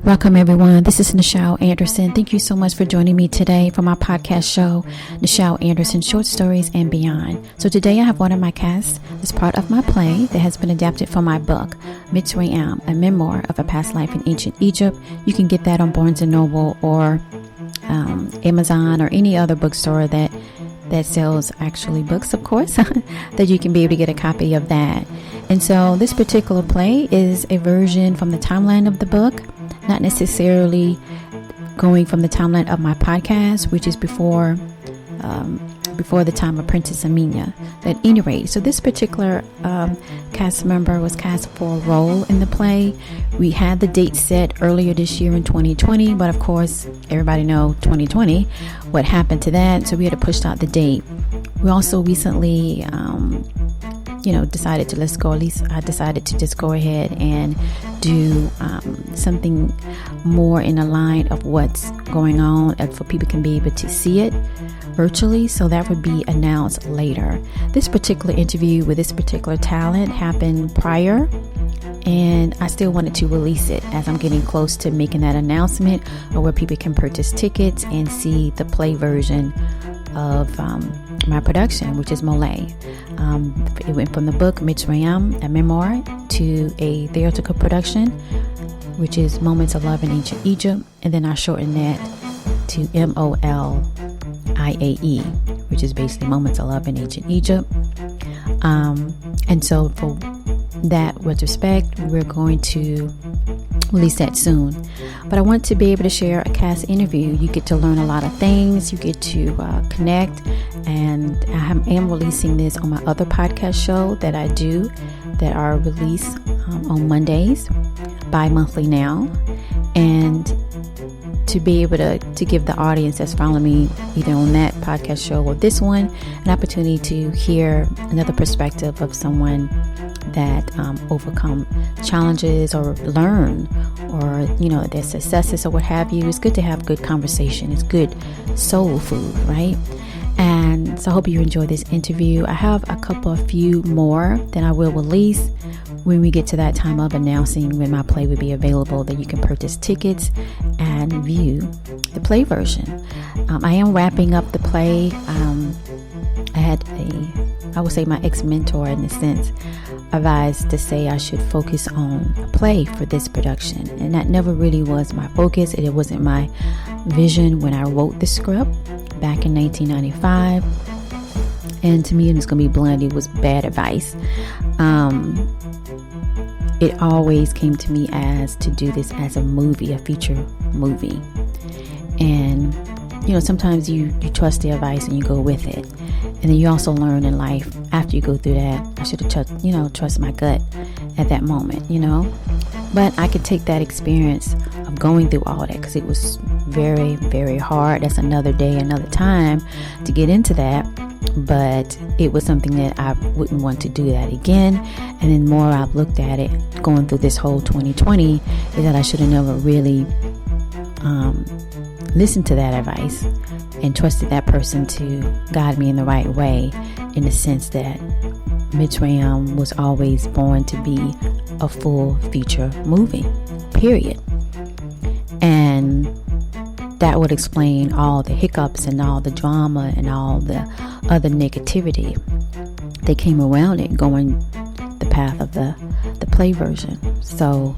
Welcome everyone. This is Nichel Anderson. Thank you so much for joining me today for my podcast show, Nichel Anderson Short Stories and Beyond. So today I have one of my casts as part of my play that has been adapted from my book, Mitsrayim, a memoir of a past life in ancient Egypt. You can get that on Barnes & Noble or Amazon or any other bookstore that sells actually books, of course, that you can be able to get a copy of that. And so this particular play is a version from the timeline of the book, not necessarily going from the timeline of my podcast, which is before the time of Princess Amina. At any rate, so this particular cast member was cast for a role in the play. We had the date set earlier this year in 2020, but of course, everybody know 2020, what happened to that, so we had to push out the date. We also recently decided to I decided to just go ahead and do something more in the line of what's going on for people can be able to see it virtually, so that would be announced later. This particular interview with this particular talent happened prior, and I still wanted to release it as I'm getting close to making that announcement of where people can purchase tickets and see the play version of my production, which is MOLIAE. It went from the book Mitsrayim, a memoir, to a theatrical production, which is Moments of Love in Ancient Egypt, and then I shortened that to MOLIAE, which is basically Moments of Love in Ancient Egypt. And so for that retrospect, we're going to release that soon. But I want to be able to share a cast interview. You get to learn a lot of things, you get to connect, and I am releasing this on my other podcast show that I do that are released on Mondays, bi-monthly now, and to be able to give the audience that's following me either on that podcast show or this one an opportunity to hear another perspective of someone that overcome challenges or learn, or their successes or what have you. It's good to have good conversation. It's good soul food, right? And so I hope you enjoy this interview. I have a few more that I will release when we get to that time of announcing when my play will be available, that you can purchase tickets and view the play version. I am wrapping up the play. I had I would say my ex-mentor, in a sense, advised to say I should focus on a play for this production, and that never really was my focus. It wasn't my vision when I wrote the script back in 1995, and to me, and it's gonna be blunt, it was bad advice. It always came to me as to do this as a movie, a feature movie, and sometimes you trust the advice and you go with it. And then you also learn in life after you go through that, I should have trust my gut at that moment, But I could take that experience of going through all that, because it was very, very hard. That's another day, another time to get into that. But it was something that I wouldn't want to do that again. And then more I've looked at it going through this whole 2020 is that I should have never really listened to that advice and trusted that person to guide me in the right way, in the sense that Mitsrayim was always born to be a full feature movie, period. And that would explain all the hiccups and all the drama and all the other negativity that came around it going the path of the play version. So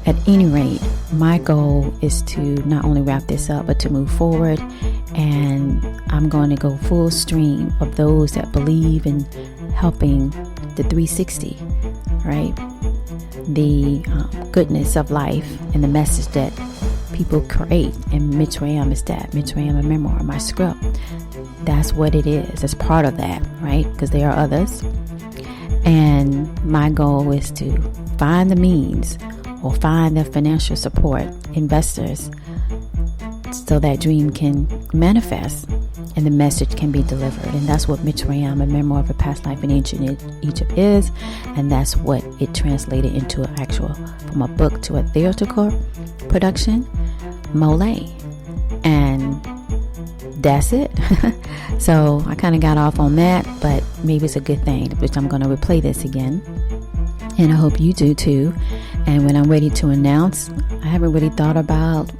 at any rate, my goal is to not only wrap this up, but to move forward. And I'm going to go full stream of those that believe in helping the 360, right? The goodness of life and the message that people create. And Mitsrayim is that. Mitsrayim, a memoir, my script. That's what it is. It's part of that, right? Because there are others. And my goal is to find the means or find the financial support, investors, so that dream can manifest and the message can be delivered. And that's what Mitsrayim, a memoir of a past life in ancient Egypt is. And that's what it translated into an actual, from a book to a theatrical production, MOLIAE. And that's it. So I kind of got off on that, but maybe it's a good thing, which I'm going to replay this again. And I hope you do too. And when I'm ready to announce, I haven't really thought about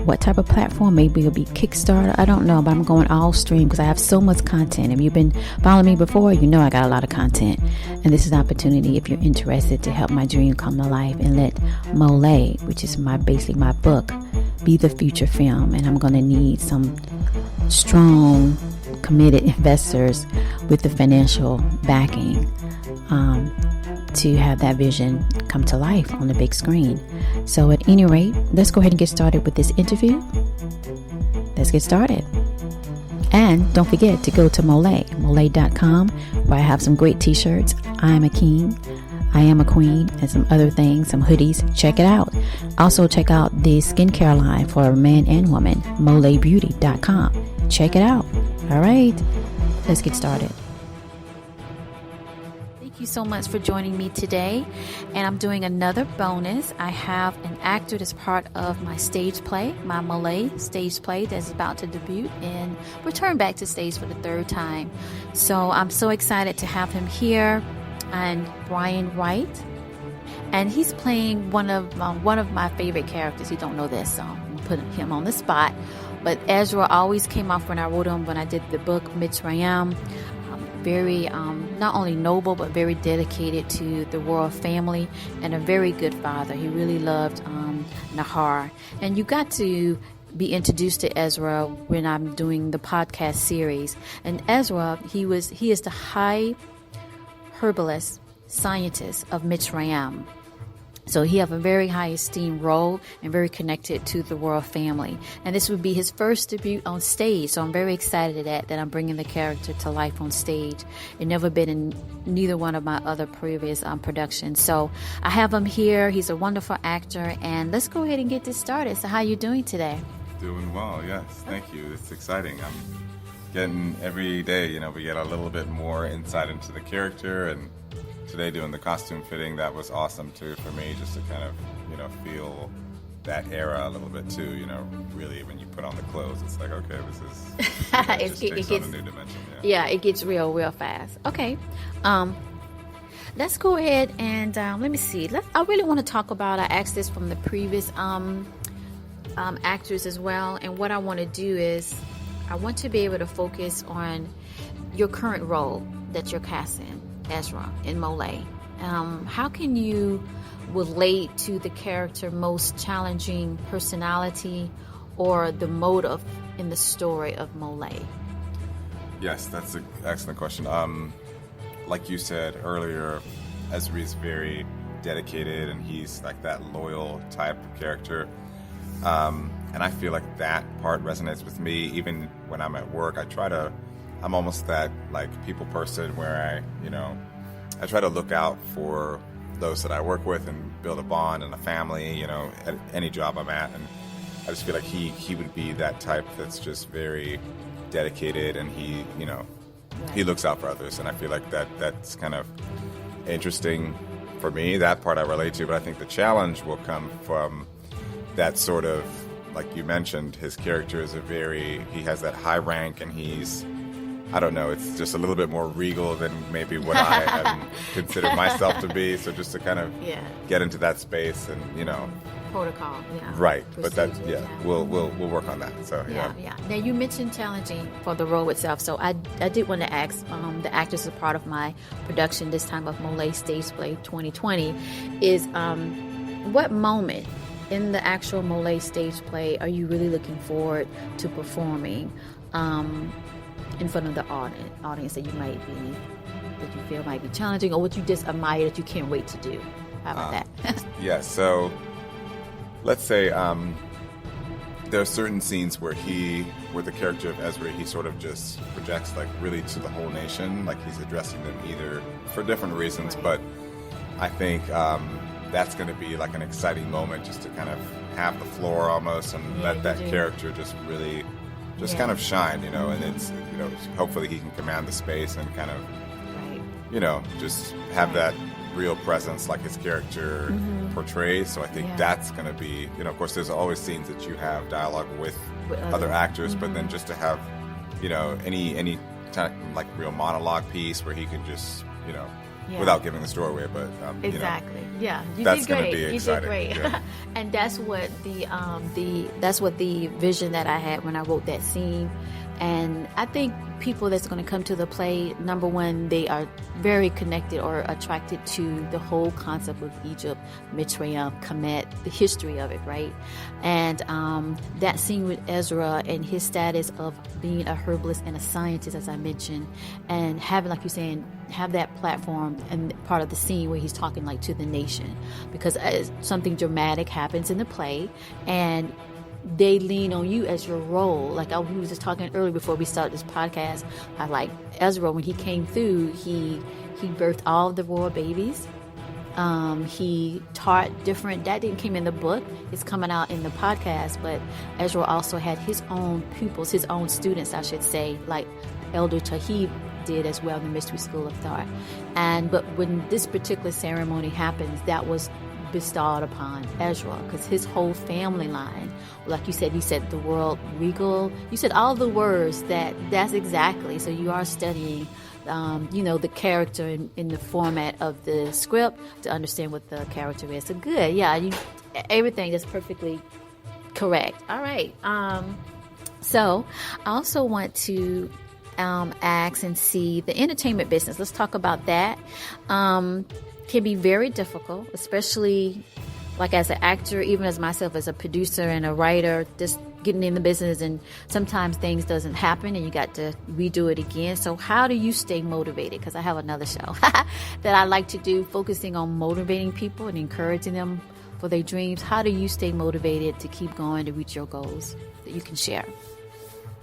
what type of platform. Maybe it'll be Kickstarter. I don't know, but I'm going all stream because I have so much content. If you've been following me before, you know I got a lot of content. And this is an opportunity if you're interested to help my dream come to life and let MOLIAE, which is basically my book, be the future film. And I'm going to need some strong, committed investors with the financial backing to have that vision come to life on the big screen. So at any rate, let's go ahead and get started with this interview. Let's get started. And don't forget to go to MOLIAE.com, where I have some great t-shirts. I'm a king, I am a queen, and some other things, some hoodies. Check it out. Also check out the skincare line for man and woman, MOLIAEbeauty.com. Check it out. All right, let's get started. Thank you so much for joining me today, and I'm doing another bonus. I have an actor that's part of my stage play, my MOLIAE stage play that's about to debut and return back to stage for the third time. So I'm so excited to have him here, and Brian Whyte, and he's playing one of my favorite characters. You don't know this, so I'm putting him on the spot. But Ezra always came off when I wrote him, when I did the book Mitsrayim. Very not only noble but very dedicated to the royal family, and a very good father. He really loved Nahar. And you got to be introduced to Ezra when I'm doing the podcast series. And Ezra, he is the high herbalist scientist of Mitsrayim. So he have a very high esteemed role and very connected to the royal family. And this would be his first debut on stage. So I'm very excited that I'm bringing the character to life on stage. It never been in neither one of my other previous productions. So I have him here. He's a wonderful actor. And let's go ahead and get this started. So how are you doing today? Doing well, yes. Thank you. It's exciting. I'm getting every day, we get a little bit more insight into the character, and today doing the costume fitting, that was awesome too for me, just to kind of, feel that era a little bit too, really when you put on the clothes, it's like, okay, this is, it gets on a new dimension. Yeah, it gets real fast. Okay. Let's go ahead and let me see. I really want to talk about, I asked this from the previous actors as well, and what I want to do is I want to be able to focus on your current role that you're casting, Ezra in MOLIAE. How can you relate to the character most challenging personality or the motive in the story of MOLIAE? Yes, that's an excellent question. Like you said earlier, Ezri is very dedicated, and he's like that loyal type of character. And I feel like that part resonates with me. Even when I'm at work, I'm almost that like people person where I try to look out for those that I work with and build a bond and a family, at any job I'm at. And I just feel like he would be that type that's just very dedicated, and he looks out for others. And I feel like that's kind of interesting for me. That part I relate to, but I think the challenge will come from that sort of, like you mentioned, his character is he has that high rank, and I don't know, it's just a little bit more regal than maybe what I had considered myself to be. So just to kind of get into that space and, protocol, right. But we'll work on that. So yeah. Now you mentioned challenging for the role itself. So I did want to ask the actors as part of my production this time of MOLIAE Stageplay 2020 is what moment in the actual MOLIAE stage play are you really looking forward to performing in front of the audience that you feel might be challenging, or what you just admire that you can't wait to do? How about that? Yeah, so let's say there are certain scenes where the character of Ezri, he sort of just projects like really to the whole nation, like he's addressing them either for different reasons, right. But I think that's going to be like an exciting moment, just to kind of have the floor almost and let that character just really kind of shine, and it's, hopefully he can command the space and kind of, just have that real presence like his character portrays. So I think that's going to be, of course there's always scenes that you have dialogue with other actors, but then just to have any kind of like real monologue piece where he can just, Yeah. without giving the story away, but exactly. Yeah, you that's did great. going to be exciting. You did great. Yeah. And that's what the vision that I had when I wrote that scene. And I think people that's going to come to the play, number one, they are very connected or attracted to the whole concept of Egypt, Mitsrayim, Kemet, the history of it, right? And that scene with Ezra and his status of being a herbalist and a scientist, as I mentioned, and having, like you're saying, have that platform and part of the scene where he's talking like to the nation, because something dramatic happens in the play, and they lean on you as your role. Like we was just talking earlier before we started this podcast. I like Ezra when he came through. He birthed all of the royal babies. He taught different. That didn't come in the book. It's coming out in the podcast. But Ezra also had his own pupils, his own students, I should say, like Elder Tahib did as well in the Mystery School of Thought. But when this particular ceremony happens, that was bestowed upon Ezra, because his whole family line, like you said the world regal, you said all the words that's exactly. So you are studying the character in the format of the script to understand what the character is. So good. Yeah, everything is perfectly correct. All right. So I also want to ask and see the entertainment business. Let's talk about that. Can be very difficult, especially like as an actor, even as myself as a producer and a writer, just getting in the business, and sometimes things doesn't happen and you got to redo it again. So how do you stay motivated? Because I have another show that I like to do, focusing on motivating people and encouraging them for their dreams. How do you stay motivated to keep going to reach your goals that you can share?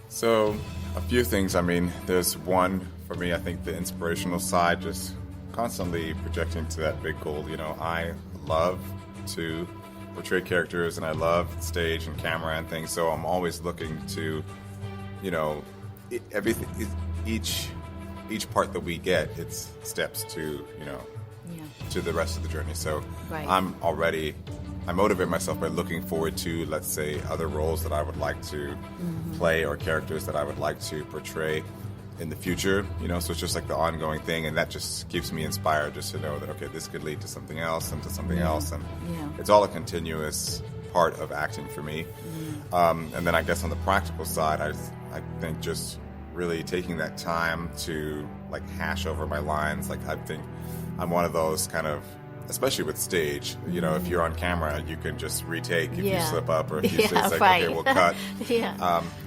So a few things. I mean, there's one for me, I think the inspirational side, just constantly projecting to that big goal. I love to portray characters, and I love stage and camera and things, so I'm always looking to everything, each part that we get, it's steps to to the rest of the journey. So right. I motivate myself by looking forward to, let's say, other roles that I would like to play, or characters that I would like to portray in the future, so it's just like the ongoing thing, and that just keeps me inspired, just to know that, okay, this could lead to something else and to something else, and it's all a continuous part of acting for me. And then I guess on the practical side, I think just really taking that time to like hash over my lines. Like, I think I'm one of those kind of, especially with stage, if you're on camera, you can just retake if you slip up, or if you say, like, right. okay, we'll cut.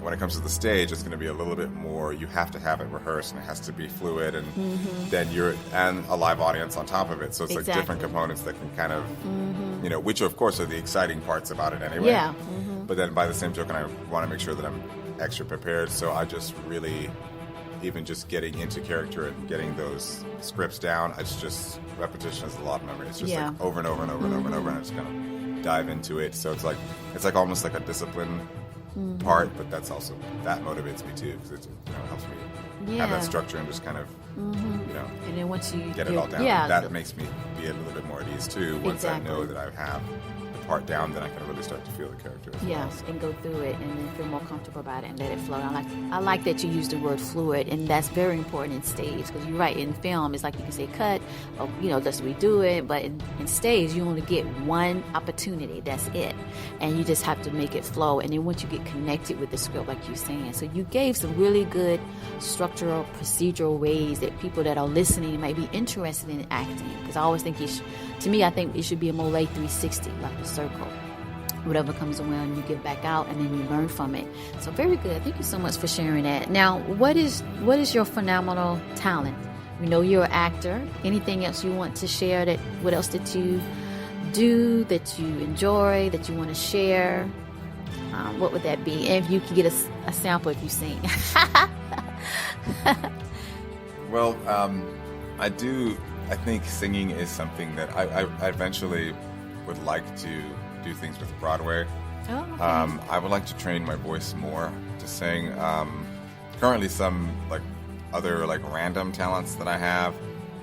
When it comes to the stage, it's going to be a little bit more, you have to have it rehearsed, and it has to be fluid, and then and a live audience on top of it. So it's like different components that can kind of, which of course are the exciting parts about it anyway. Yeah. But then by the same token, I want to make sure that I'm extra prepared. So I just really, even just getting into character and getting those scripts down, it's just repetition is a lot of memory. It's just like over and over and over and over and over, and I just kind of dive into it. So it's like almost like a discipline part, but that motivates me too, because it helps me have that structure and just kind of and then once you get it all down, that makes me be a little bit more at ease too. Once I know that I have the part down, then I can really start to feel the character as well. And go through it and then feel more comfortable about it and let it flow. I like that you use the word fluid, and that's very important in stage, because you're right, in film it's like you can say cut, or let's redo it, but in stage you only get one opportunity, that's it, and you just have to make it flow. And then once you get connected with the script, like you're saying, so you gave some really good structural, procedural ways that people that are listening might be interested in acting, because I always think I think it should be a MOLIAE 360, like a circle. Whatever comes around, you give back out, and then you learn from it. So very good. Thank you so much for sharing that. Now, what is your phenomenal talent? We know you're an actor. Anything else you want to share? What else did you do that you enjoy, that you want to share? What would that be? And if you could get a sample if you sing. Well, I think singing is something that I eventually would like to do things with Broadway. Oh, okay. I would like to train my voice more to sing. Currently, some other random talents that I have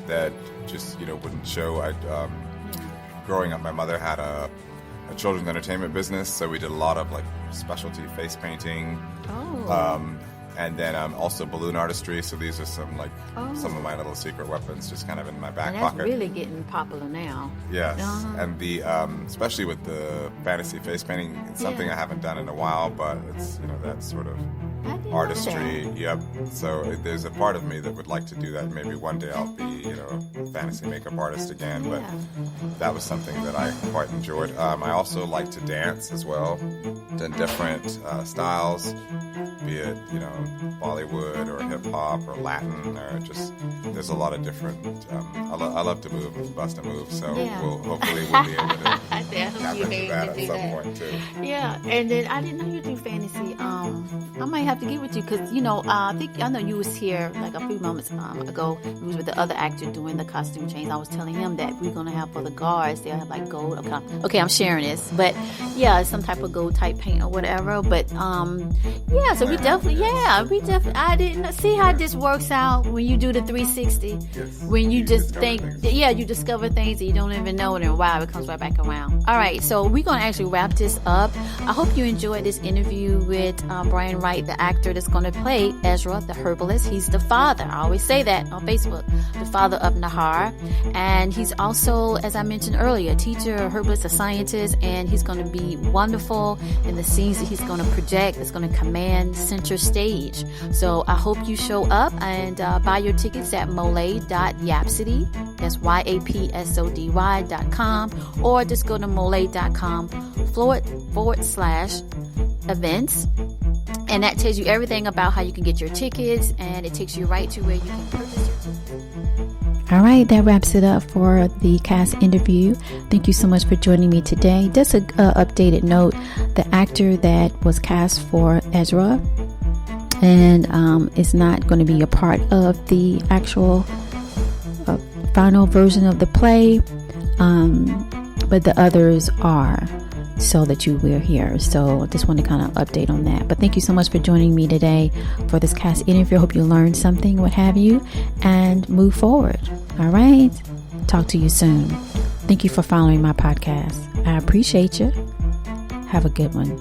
that just wouldn't show. Growing up, my mother had a children's entertainment business, so we did a lot of specialty face painting. And then also balloon artistry. So these are some some of my little secret weapons, just kind of in my back and pocket. That's really getting popular now. Yes, and the especially with the fantasy face painting, it's something I haven't done in a while, but it's that sort of artistry. Yep. So there's a part of me that would like to do that. Maybe one day I'll be a fantasy makeup artist again. But that was something that I quite enjoyed. I also like to dance as well, in different styles, be it Bollywood or hip hop or Latin or just there's a lot of different. I love to move and bust a move. So hopefully we'll be able to tap into that at some point too. Yeah, and then I didn't know you do fantasy. I might have to get with you because I know you was here like a few moments ago. You was with the other actor doing the costume change. I was telling him that we're gonna have for the guards. They'll have like gold. Okay, I'm sharing this, but it's some type of gold type paint or whatever. But so we definitely. I didn't see how this works out when you do the 360. Yes. When you just think, you discover things that you don't even know, and wow, it comes right back around. All right, so we're gonna actually wrap this up. I hope you enjoyed this interview with Brian Whyte, the actor that's going to play Ezra, the herbalist. He's the father. I always say that on Facebook, the father of Nahar, and he's also, as I mentioned earlier, a teacher, a herbalist, a scientist, and he's going to be wonderful in the scenes that he's going to project. It's going to command center stage. So I hope you show up and buy your tickets at MOLIAE.yapsody. That's YAPSODY.com, or just go to MOLIAE.com/events. And that tells you everything about how you can get your tickets, and it takes you right to where you can purchase your tickets. All right, that wraps it up for the cast interview. Thank you so much for joining me today. Just an updated note, the actor that was cast for Ezra and is not going to be a part of the actual final version of the play, but the others are, so that you will hear. So I just want to kind of update on that. But thank you so much for joining me today for this cast interview. I hope you learned something, what have you, and move forward. All right. Talk to you soon. Thank you for following my podcast. I appreciate you. Have a good one.